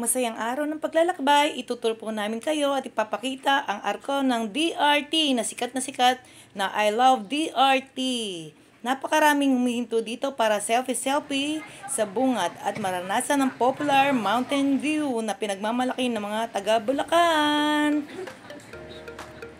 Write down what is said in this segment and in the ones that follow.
Masayang araw ng paglalakbay, ituturo po namin kayo at ipapakita ang arko ng DRT na sikat na I love DRT. Napakaraming humihinto dito para selfie-selfie sa bungad at maranasan ng popular mountain view na pinagmamalaki ng mga taga Bulacan.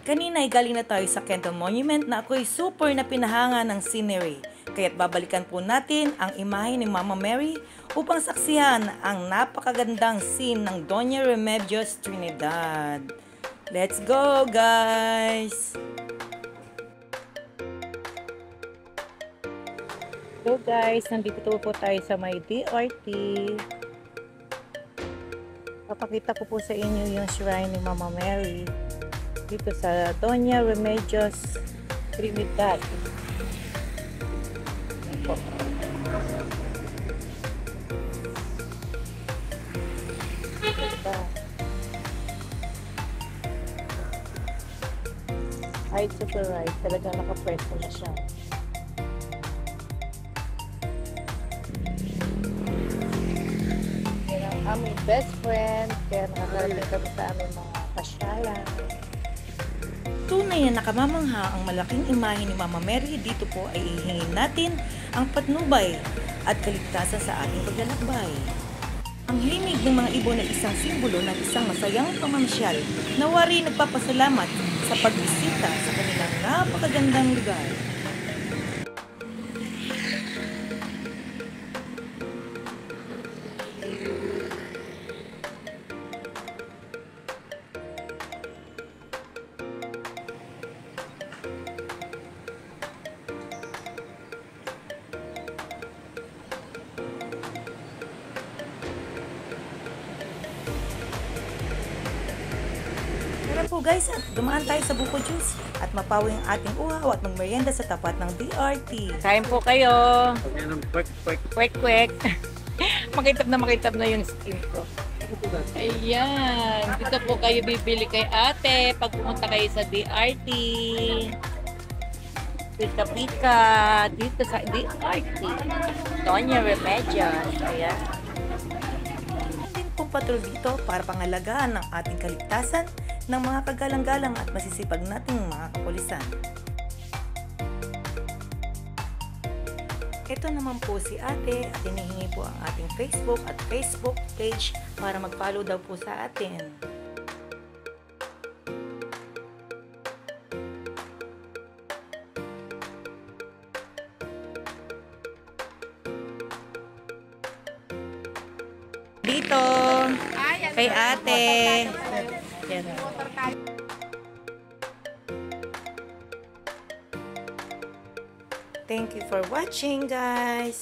Kanina ay galing na tayo sa Kendall Monument na ako'y super na pinahanga ng scenery. Kaya't babalikan po natin ang imahe ni Mama Mary upang saksihan ang napakagandang scene ng Doña Remedios Trinidad. Let's go, guys! So guys, nandito po tayo sa may DRT. Papakita ko po sa inyo yung shrine ni Mama Mary dito sa Doña Remedios Trinidad. Ito. Ay, super right. Talagang nakapwesto na siya. Yan ang aming best friend. Kaya nakakarating kami sa aming mga pasyalan. Tunay na nakamamangha ang malaking imahe ni Mama Mary. Dito po ay ihingin natin ang patnubay at kaligtasan sa ating paglalakbay. Ang himig ng mga ibon ay isang simbolo ng isang masayang pamamasyal na wari nagpapasalamat sa pagbisita sa kanilang napakagandang lugar. Tara po guys, at dumaan tayo sa Buko Juice at mapawi ang ating uhaw at magmerienda sa tapat ng DRT. Kain po kayo. Kwek. Makitab na yung skin ko. Ayan. Dito po kayo bibili kay ate pag pumunta kayo sa DRT. Pika-pika. Dito sa DRT. Doña Remedios. Ayan. Din po patrol dito para pangalagaan ng ating kaligtasan ng mga kagalang-galang at masisipag nating mga kapulisan. Ito naman po si ate at hinihingi po ang ating Facebook at Facebook page para mag-follow daw po sa atin. Dito kay ate. Yan. Thank you for watching, guys.